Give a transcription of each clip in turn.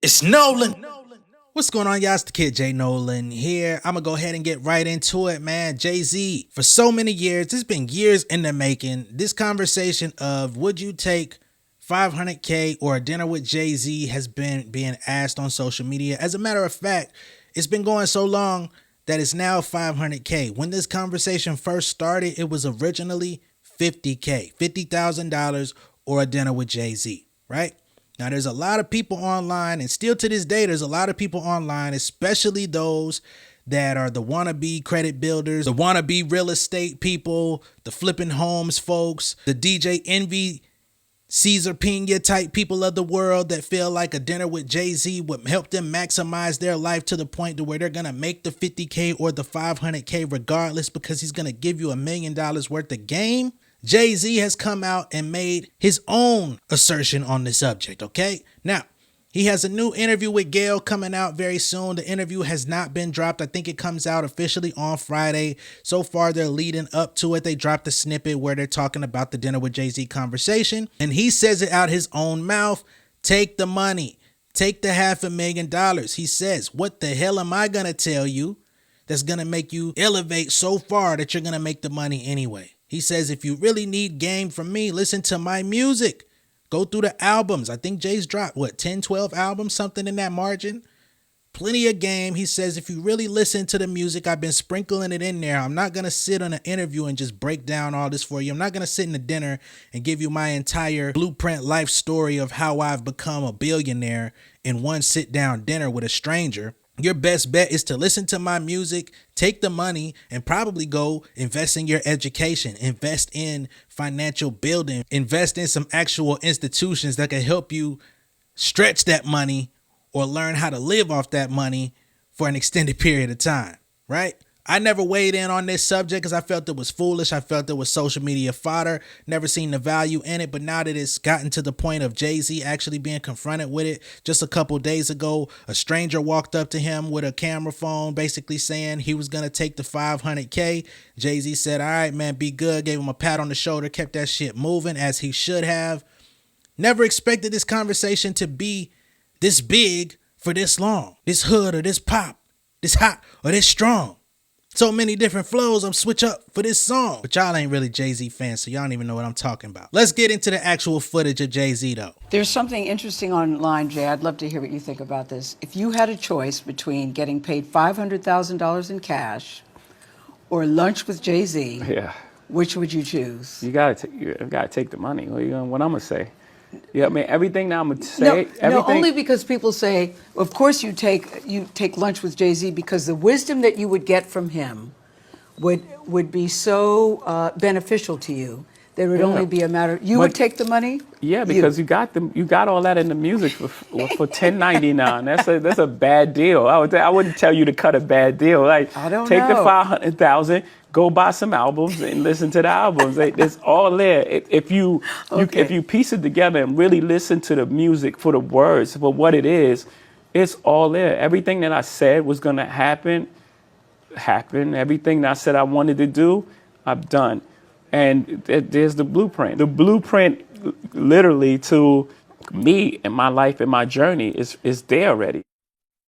It's Nolan. What's going on, y'all? It's the kid Jay Nolan here. I'm gonna go ahead and get right into it, man. Jay-Z, for so many years, it's been years in the making. This conversation of would you take 500K or a dinner with Jay-Z has been being asked on social media. As a matter of fact, it's been going so long that it's now 500K. When this conversation first started, it was originally 50K, $50,000 or a dinner with Jay-Z, right? Now, there's a lot of people online, and still to this day, there's a lot of people online, especially those that are the wannabe credit builders, the wannabe real estate people, the flipping homes folks, the DJ Envy, Caesar Pena type people of the world that feel like a dinner with Jay-Z would help them maximize their life to the point to where they're going to make the 50K or the 500K regardless because he's going to give you $1 million worth of game. Jay-Z has come out and made his own assertion on the subject, okay? Now, he has a new interview with Gayle coming out very soon. The interview has not been dropped. I think it comes out officially on Friday. So far, they're leading up to it. They dropped a snippet where they're talking about the dinner with Jay-Z conversation. And he says it out his own mouth. Take the money. Take the $500,000. He says, what the hell am I going to tell you that's going to make you elevate so far that you're going to make the money anyway? He says, if you really need game from me, listen to my music. Go through the albums. I think Jay's dropped, 10, 12 albums, something in that margin. Plenty of game. He says, if you really listen to the music, I've been sprinkling it in there. I'm not going to sit on an interview and just break down all this for you. I'm not going to sit in a dinner and give you my entire blueprint life story of how I've become a billionaire in one sit down dinner with a stranger. Your best bet is to listen to my music, take the money, and probably go invest in your education, invest in financial building, invest in some actual institutions that can help you stretch that money or learn how to live off that money for an extended period of time, right? I never weighed in on this subject because I felt it was foolish. I felt it was social media fodder. Never seen the value in it. But now that it's gotten to the point of Jay-Z actually being confronted with it, just a couple days ago, a stranger walked up to him with a camera phone basically saying he was going to take the 500K. Jay-Z said, all right, man, be good. Gave him a pat on the shoulder, kept that shit moving as he should have. Never expected this conversation to be this big for this long. This hood or this pop, this hot or this strong. So many different flows I'm switch up for this song. But y'all ain't really Jay-Z fans, so y'all don't even know what I'm talking about. Let's get into the actual footage of Jay-Z though. There's something interesting online, Jay. I'd love to hear what you think about this. If you had a choice between getting paid $500,000 in cash or lunch with Jay-Z, Yeah, which would you choose? you gotta take the money. What I'm gonna say? Yeah, I mean everything that I'm gonna say. No, everything. only because people say, of course you take lunch with Jay-Z because the wisdom that you would get from him would be so beneficial to you. There would only be a matter. You would take the money. Yeah, because you got all that in the music for 10.99. That's a bad deal. I wouldn't tell you to cut a bad deal. Like I don't take the know. 500,000, go buy some albums and listen to the albums. It's all there. If you piece it together and really listen to the music for the words for what it is, it's all there. Everything that I said was gonna happen. Everything that I said I wanted to do, I've done. And there's the blueprint. The blueprint literally to me and my life and my journey is there already.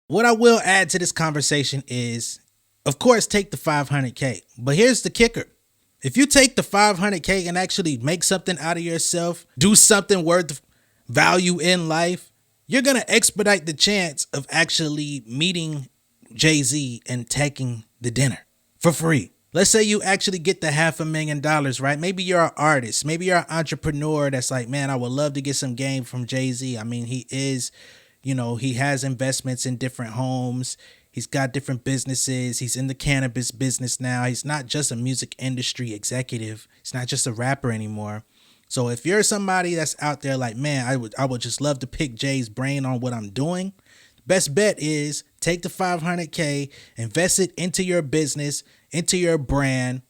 What I will add to this conversation is, of course, take the 500K. But here's the kicker. If you take the 500K and actually make something out of yourself, do something worth value in life, you're going to expedite the chance of actually meeting Jay-Z and taking the dinner for free. Let's say you actually get the $500,000, right? Maybe you're an artist. Maybe you're an entrepreneur that's like, man, I would love to get some game from Jay-Z. I mean, he is, he has investments in different homes. He's got different businesses. He's in the cannabis business now. He's not just a music industry executive. He's not just a rapper anymore. So if you're somebody that's out there like, man, I would just love to pick Jay's brain on what I'm doing, best bet is take the 500K, invest it into your business, into your brand,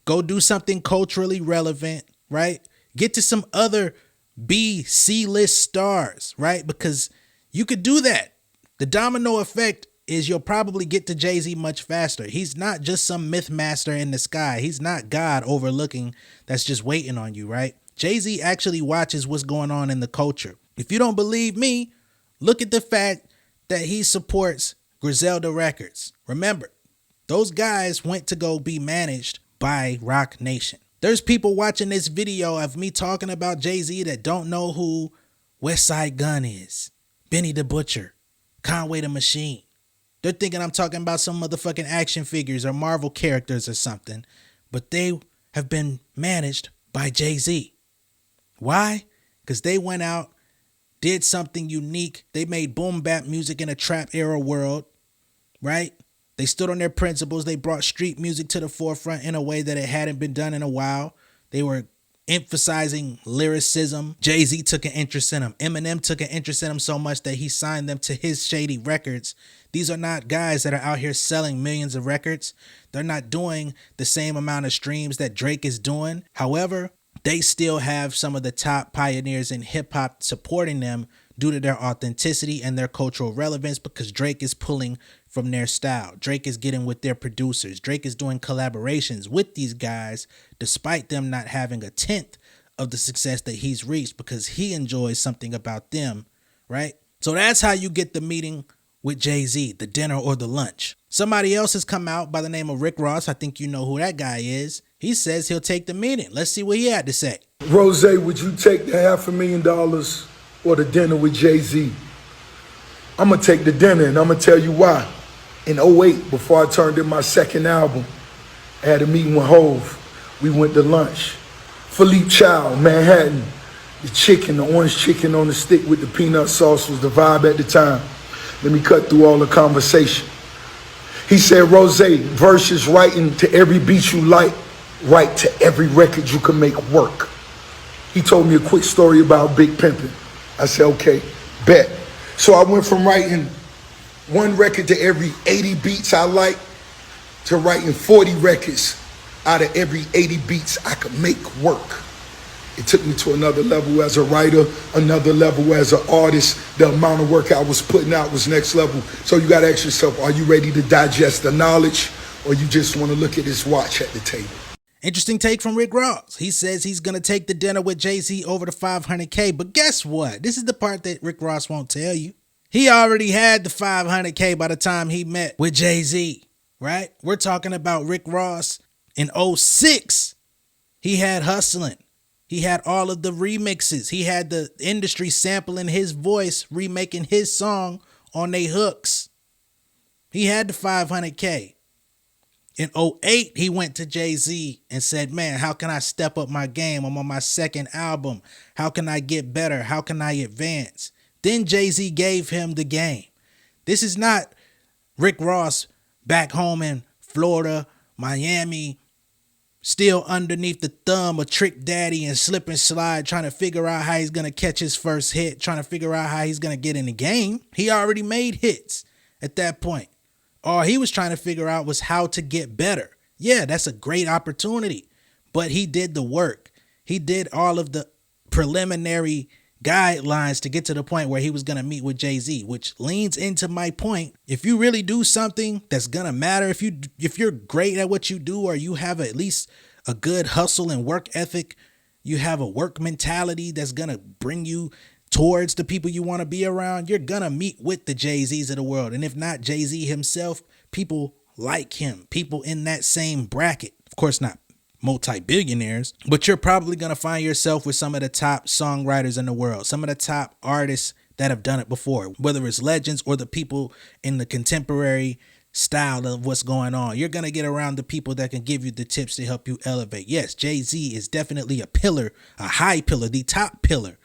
go do something culturally relevant, right? Get to some other B, C list stars, right? Because you could do that. The domino effect is you'll probably get to Jay-Z much faster. He's not just some myth master in the sky. He's not God overlooking that's just waiting on you, right? Jay-Z actually watches what's going on in the culture. If you don't believe me, Look at the fact that he supports Griselda Records. Remember, those guys went to go be managed by Roc Nation. There's people watching this video of me talking about Jay-Z that don't know who Westside Gunn is, Benny the Butcher, Conway the Machine. They're thinking I'm talking about some motherfucking action figures or Marvel characters or something, but they have been managed by Jay-Z. Why? Because they went out, did something unique. They made boom bap music in a trap era world, right? They stood on their principles. They brought street music to the forefront in a way that it hadn't been done in a while. They were emphasizing lyricism. Jay-Z took an interest in them. Eminem took an interest in them so much that he signed them to his shady records. These are not guys that are out here selling millions of records. They're not doing the same amount of streams that Drake is doing. However, they still have some of the top pioneers in hip hop supporting them due to their authenticity and their cultural relevance, because Drake is pulling from their style. Drake is getting with their producers. Drake is doing collaborations with these guys despite them not having a tenth of the success that he's reached, because he enjoys something about them, right? So that's how you get the meeting with Jay-Z, the dinner or the lunch. Somebody else has come out by the name of Rick Ross. I think you know who that guy is. He says he'll take the meeting. Let's see what he had to say. Rose, would you take the $500,000 or the dinner with Jay-Z? I'm going to take the dinner, and I'm going to tell you why. In '08, before I turned in my second album, I had a meeting with HOV. We went to lunch. Philippe Chow, Manhattan. The chicken, the orange chicken on the stick with the peanut sauce was the vibe at the time. Let me cut through all the conversation. He said, Rose, verses writing to every beat you like, write to every record you can make work. He told me a quick story about Big Pimpin'. I said, okay, bet. So I went from writing one record to every 80 beats I like to writing 40 records out of every 80 beats I could make work. It took me to another level as a writer, another level as an artist. The amount of work I was putting out was next level. So you got to ask yourself, are you ready to digest the knowledge, or you just want to look at his watch at the table? Interesting take from Rick Ross. He says he's going to take the dinner with Jay-Z over the $500K. But guess what? This is the part that Rick Ross won't tell you. He already had the $500K by the time he met with Jay-Z, right? We're talking about Rick Ross in '06. He had Hustlin'. He had all of the remixes. He had the industry sampling his voice, remaking his song on they hooks. He had the $500K. In '08, he went to Jay-Z and said, man, how can I step up my game? I'm on my second album. How can I get better? How can I advance? Then Jay-Z gave him the game. This is not Rick Ross back home in Florida, Miami, still underneath the thumb of Trick Daddy and Slip and Slide, trying to figure out how he's going to catch his first hit, trying to figure out how he's going to get in the game. He already made hits at that point. All he was trying to figure out was how to get better. Yeah, that's a great opportunity, but he did the work. He did all of the preliminary guidelines to get to the point where he was going to meet with Jay-Z, which leans into my point. If you really do something that's going to matter, if you're great at what you do, or you have at least a good hustle and work ethic, you have a work mentality that's going to bring you towards the people you want to be around, you're going to meet with the Jay-Z's of the world. And if not Jay-Z himself, people like him, people in that same bracket. Of course, not multi-billionaires, but you're probably going to find yourself with some of the top songwriters in the world, some of the top artists that have done it before, whether it's legends or the people in the contemporary style of what's going on. You're going to get around the people that can give you the tips to help you elevate. Yes, Jay-Z is definitely a pillar, a high pillar, the top pillar,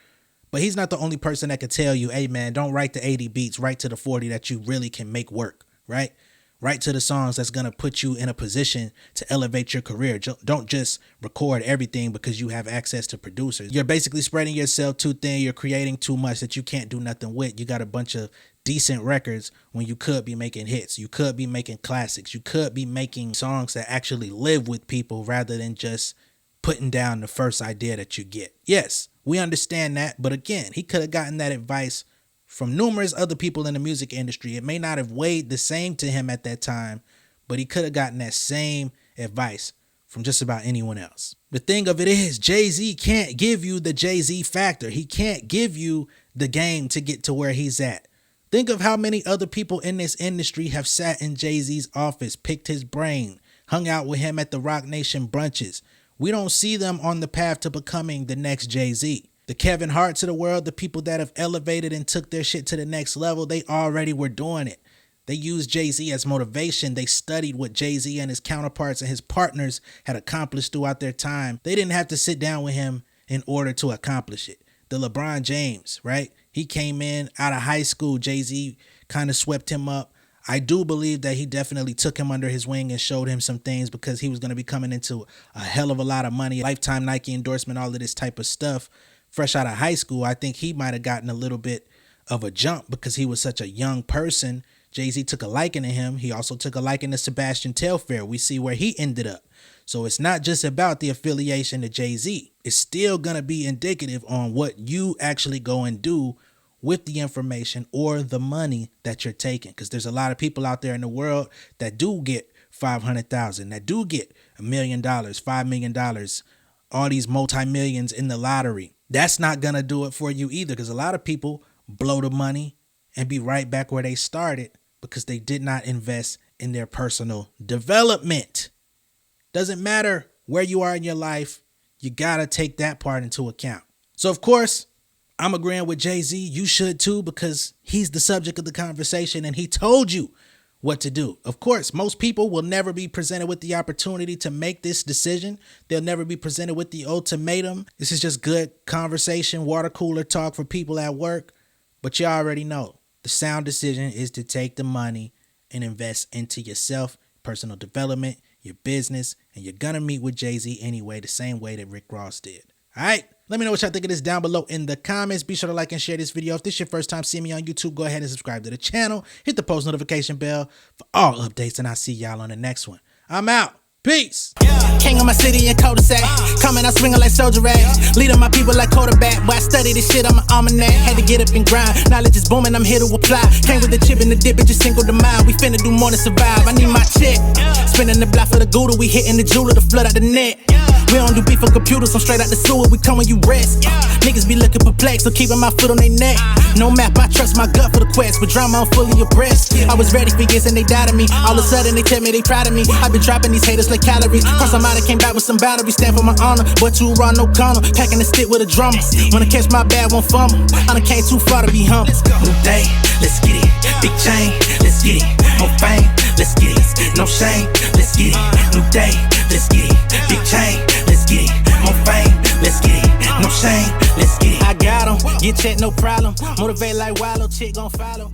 but he's not the only person that can tell you, hey man, don't write the 80 beats, write to the 40 that you really can make work, right? Write to the songs that's going to put you in a position to elevate your career. Don't just record everything because you have access to producers. You're basically spreading yourself too thin. You're creating too much that you can't do nothing with. You got a bunch of decent records when you could be making hits. You could be making classics. You could be making songs that actually live with people rather than just putting down the first idea that you get. Yes, we understand that. But again, he could have gotten that advice from numerous other people in the music industry. It may not have weighed the same to him at that time, but he could have gotten that same advice from just about anyone else. The thing of it is, Jay-Z can't give you the Jay-Z factor. He can't give you the game to get to where he's at. Think of how many other people in this industry have sat in Jay-Z's office, picked his brain, hung out with him at the Rock Nation brunches. We don't see them on the path to becoming the next Jay-Z. The Kevin Harts of the world, the people that have elevated and took their shit to the next level, they already were doing it. They used Jay-Z as motivation. They studied what Jay-Z and his counterparts and his partners had accomplished throughout their time. They didn't have to sit down with him in order to accomplish it. The LeBron James, right? He came in out of high school. Jay-Z kind of swept him up. I do believe that he definitely took him under his wing and showed him some things because he was going to be coming into a hell of a lot of money, lifetime Nike endorsement, all of this type of stuff. Fresh out of high school, I think he might have gotten a little bit of a jump because he was such a young person. Jay-Z took a liking to him. He also took a liking to Sebastian Telfair. We see where he ended up. So it's not just about the affiliation to Jay-Z. It's still going to be indicative on what you actually go and do with the information or the money that you're taking. Because there's a lot of people out there in the world that do get $500,000, that do get $1 million, $5 million, all these multi-millions in the lottery. That's not going to do it for you either, because a lot of people blow the money and be right back where they started because they did not invest in their personal development. Doesn't matter where you are in your life, you got to take that part into account. So, of course, I'm agreeing with Jay-Z. You should too, because he's the subject of the conversation and he told you what to do. Of course, most people will never be presented with the opportunity to make this decision. They'll never be presented with the ultimatum. This is just good conversation, water cooler talk for people at work. But you already know the sound decision is to take the money and invest into yourself, personal development, your business, and you're going to meet with Jay-Z anyway, the same way that Rick Ross did. All right. Let me know what y'all think of this down below in the comments. Be sure to like and share this video. If this is your first time seeing me on YouTube, go ahead and subscribe to the channel. Hit the post notification bell for all updates, and I'll see y'all on the next one. I'm out. Peace. King of my city in cul-de-sac. Coming out swinging like soldier rags. Leading my people like quarterback. Boy, I study this shit, I'm an almanac. Had to get up and grind. Knowledge is booming, I'm here to apply. Came with the chip and the dip, it just single the mile. We finna do more than survive. I need my check. Spinning the block for the Gouda. We hitting the jeweler to flood out the net. We don't do beef on computers, I'm straight out the sewer. We come when you rest. Niggas be looking perplexed, so keeping my foot on their neck. No map, I trust my gut for the quest. With drama, I'm fully abreast. I was ready for years and they doubted me. All of a sudden they tell me they proud of me. I've been dropping these haters like calories. Cross them out, I came back with some batteries. Stand for my honor, but you run no corner. Packing the stick with a drummer. When I catch my bad, won't fumble. I done came too far to be humble. New day, let's get it. Big chain, let's get it. More fame, let's get it. No shame, let's get it. New day, let's get it. Big chain, let's get it. More fame, let's get it. No shame, let's get it. I got 'em, get checked, no problem. Motivate like Wallow, chick gon' follow.